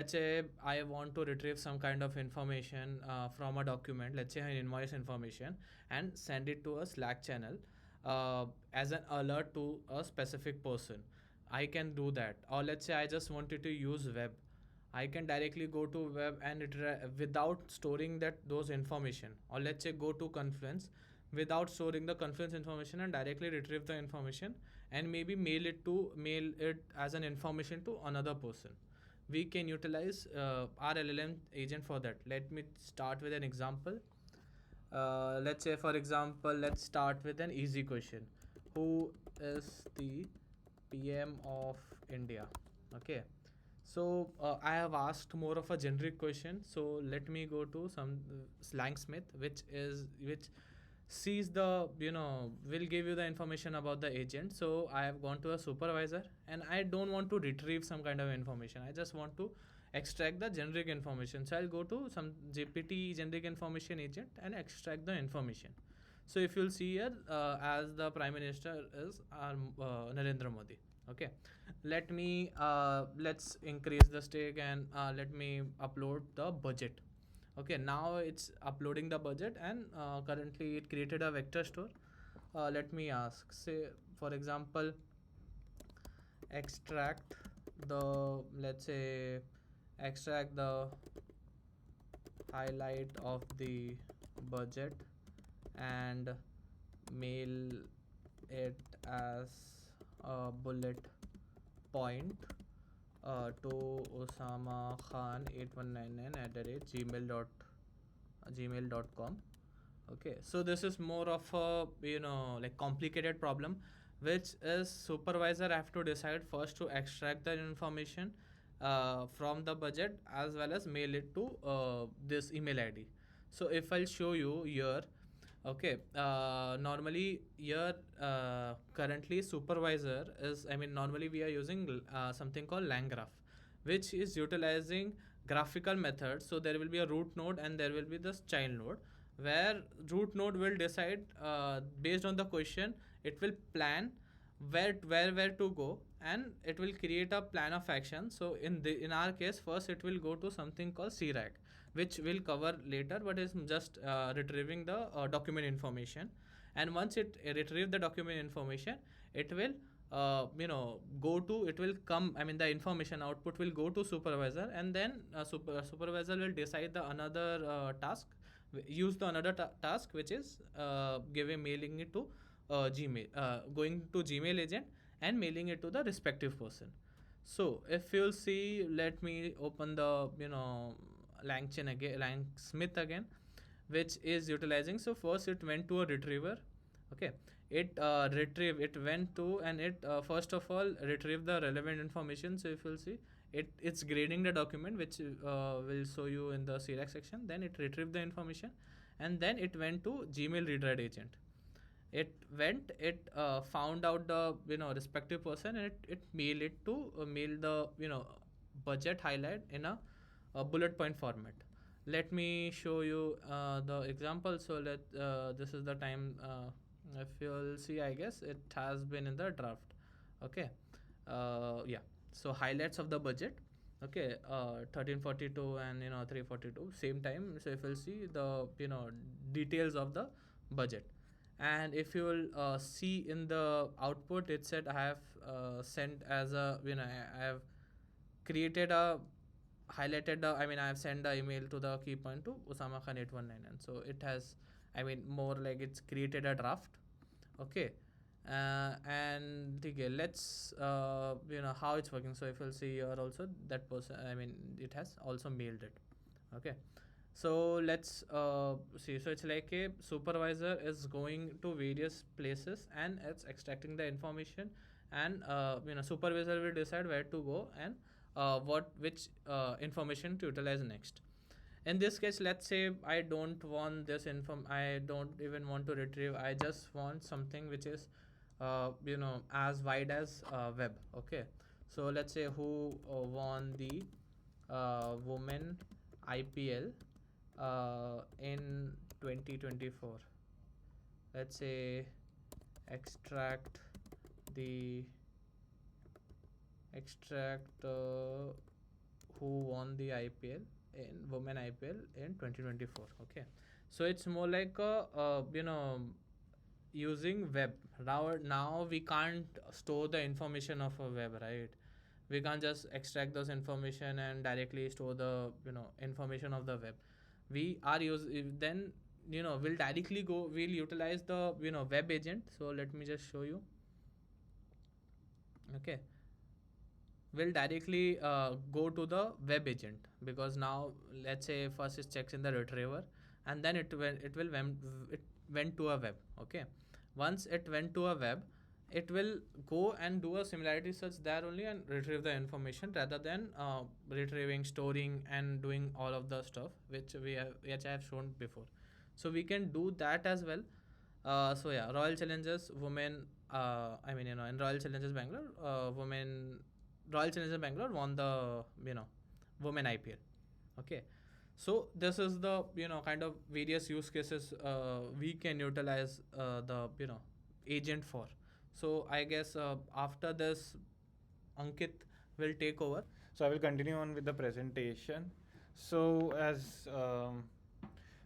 Let's say I want to retrieve some kind of information from a document, let's say an invoice information, and send it to a Slack channel as an alert to a specific person. I can do that. Or let's say I just wanted to use web. I can directly go to web and without storing those information. Or let's say go to Confluence without storing the Confluence information and directly retrieve the information and maybe mail it as an information to another person. We can utilize our LLM agent for that. Let me start with an example. Let's say, for example, let's start with an easy question. Who is the PM of India? Okay. So I have asked more of a generic question. So let me go to some Slangsmith, which sees the will give you the information about the agent. So I have gone to a supervisor and I don't want to retrieve some kind of information. I just want to extract the generic information. So I'll go to some GPT generic information agent and extract the information. So if you'll see here, as the Prime Minister is our Narendra Modi. Okay, let's increase the stake and let me upload the budget. Okay, now it's uploading the budget and currently it created a vector store. Let me ask, say for example, extract the let's say extract the highlight of the budget and mail it as a bullet point to Osama Khan 8199 at the rate gmail.com. Okay, so this is more of a like complicated problem, which is supervisor have to decide first to extract the information from the budget as well as mail it to this email ID. So if I'll show you here, okay, normally here currently supervisor is, I mean, normally we are using something called LangGraph, which is utilizing graphical methods. So there will be a root node and there will be this child node, where root node will decide based on the question. It will plan where to go and it will create a plan of action. So in our case, first it will go to something called CRAG, which we'll cover later, but is just retrieving the document information. And once it retrieve the document information, it will go to, it will come, I mean the information output will go to supervisor, and then supervisor will decide the another task, use the another task, which is giving mailing it to Gmail, going to Gmail agent and mailing it to the respective person. So if you'll see, let me open the Langchain again, Langsmith again, which is utilizing. So first it went to a retriever. Okay, it went to, and it first of all retrieved the relevant information. So if you'll see, it's grading the document, which will show you in the CRAC section. Then it retrieved the information, and then it went to Gmail read-write agent. It found out the respective person, and it mail it to mail the budget highlight in a bullet point format. Let me show you the example. So this is the time. If you'll see, I guess it has been in the draft. Okay, yeah, so highlights of the budget. Okay, 1342 and 342 same time. So if you'll see the details of the budget, and if you will see in the output, it said I have sent as a I have created a highlighted the, I mean I have sent the email to the key point to Osama Khan 8199. So it has, I mean, more like it's created a draft. Okay, and okay, let's how it's working. So if you'll see here also, that person, I mean it has also mailed it. Okay, so let's see. So it's like a supervisor is going to various places and it's extracting the information, and supervisor will decide where to go and which information to utilize next. In this case, let's say I don't want this I don't even want to retrieve. I just want something which is as wide as web. Okay, so let's say who won the women IPL in 2024. Let's say extract the extract who won the IPL in women IPL in 2024. Okay, so it's more like a using web. Now we can't store the information of a web, right? We can't just extract those information and directly store the information of the web. We are use then we'll directly we'll utilize the web agent. So let me just show you. Okay, will directly go to the web agent, because now let's say first it checks in the retriever, and then it went to a web. Okay, once it went to a web, it will go and do a similarity search there only and retrieve the information, rather than retrieving, storing, and doing all of the stuff which I have shown before. So we can do that as well. So yeah, Royal Challengers Women. I mean, in Royal Challengers Bangalore, Royal Challengers Bangalore won the women IPL. Okay, so this is the kind of various use cases we can utilize the agent for. So I guess after this, Ankit will take over. So I will continue on with the presentation. So as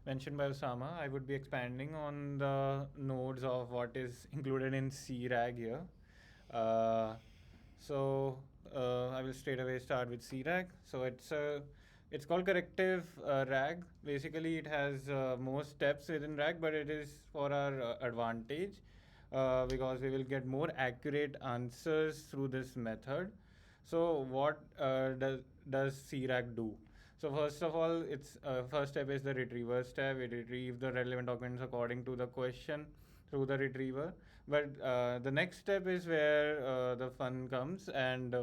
mentioned by Osama, I would be expanding on the nodes of what is included in CRAG here. Uh, so I will straight away start with CRAG. So it's called corrective RAG. Basically, it has more steps within RAG, but it is for our advantage because we will get more accurate answers through this method. So what does CRAG do? So first of all, its first step is the retriever step. We retrieve the relevant documents according to the question through the retriever. But the next step is where the fun comes, and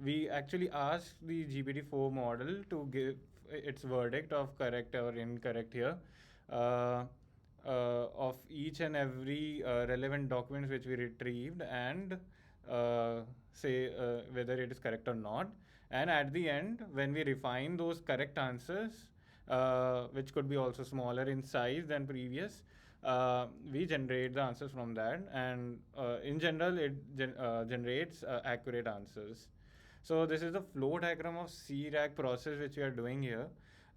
we actually ask the GPT-4 model to give its verdict of correct or incorrect here. Of each and every relevant documents which we retrieved, and say whether it is correct or not. And at the end, when we refine those correct answers, which could be also smaller in size than previous, we generate the answers from that, and in general it generates accurate answers. So this is the flow diagram of CRAG process which we are doing here.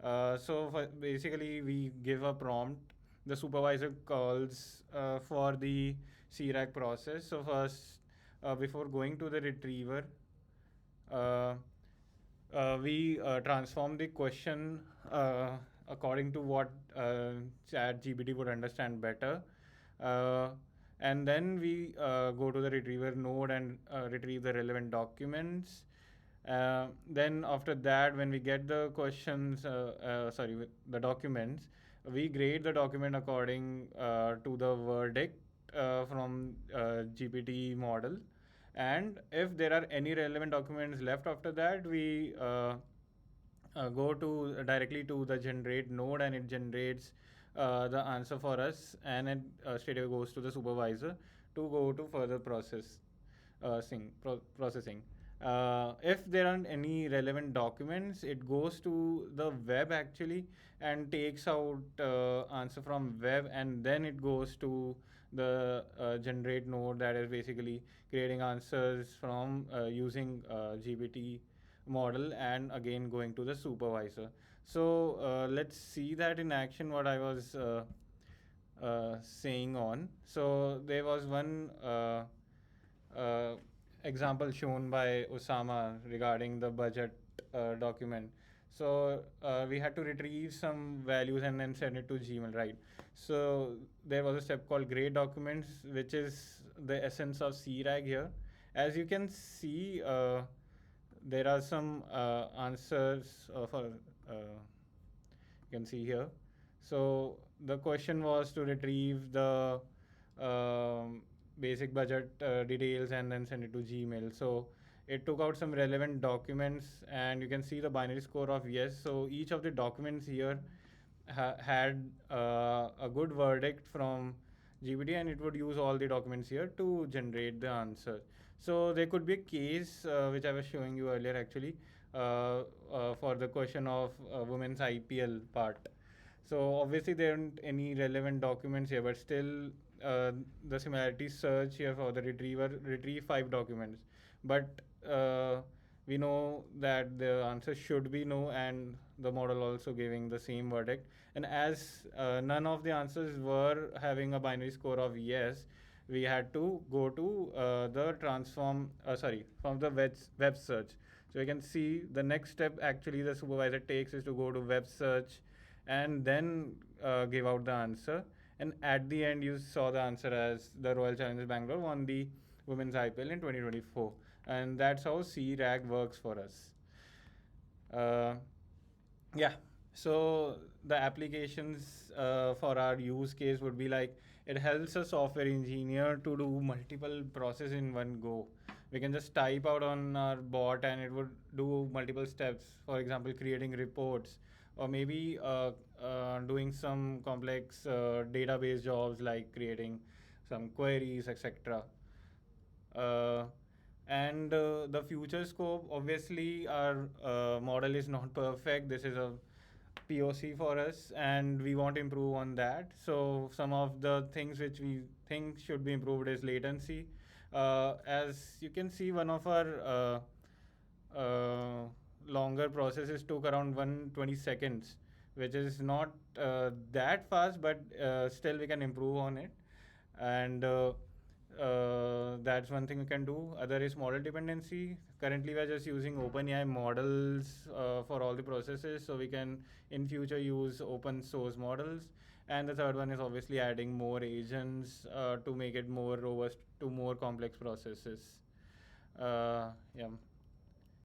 So basically we give a prompt, the supervisor calls for the CRAG process. So first, before going to the retriever, uh, we transform the question according to what ChatGPT would understand better. Uh, and then we go to the retriever node and retrieve the relevant documents. Then after that, when we get the questions, the documents, we grade the document according to the verdict from GPT model. And if there are any relevant documents left after that, we go to directly to the generate node, and it generates the answer for us, and it straight away goes to the supervisor to go to further processing. If there aren't any relevant documents, it goes to the web actually and takes out answer from web, and then it goes to the generate node, that is basically creating answers from using GPT model, and again going to the supervisor. So let's see that in action, what I was saying on. So there was one uh, example shown by Osama regarding the budget document. So we had to retrieve some values and then send it to Gmail, right? So there was a step called grade documents, which is the essence of CRAG here. As you can see, there are some answers for you can see here. So the question was to retrieve the basic budget details and then send it to Gmail. So it took out some relevant documents, and you can see the binary score of yes. So each of the documents here had a good verdict from GPT, and it would use all the documents here to generate the answer. So there could be a case which I was showing you earlier actually for the question of women's IPL part. So obviously there aren't any relevant documents here, but still the similarity search here for the retriever retrieve 5 documents, but we know that the answer should be no, and the model also giving the same verdict. And as none of the answers were having a binary score of yes, we had to go to the transform, sorry, from the web search. So you can see the next step actually the supervisor takes is to go to web search and then give out the answer. And at the end, you saw the answer as the Royal Challengers Bangalore won the Women's IPL in 2024. And that's how CRAG works for us. Uh, yeah. So the applications for our use case would be like it helps a software engineer to do multiple processes in one go. We can just type out on our bot and it would do multiple steps. For example, creating reports or maybe doing some complex database jobs like creating some queries, etc. Uh, and the future scope, obviously, our model is not perfect. This is a POC for us, and we want to improve on that. So some of the things which we think should be improved is latency. As you can see, one of our longer processes took around 120 seconds, which is not that fast, but still we can improve on it. And that's one thing we can do. Other is model dependency. Currently, we are just using OpenAI models for all the processes, so we can in future use open source models. And the third one is obviously adding more agents to make it more robust to more complex processes. Yeah.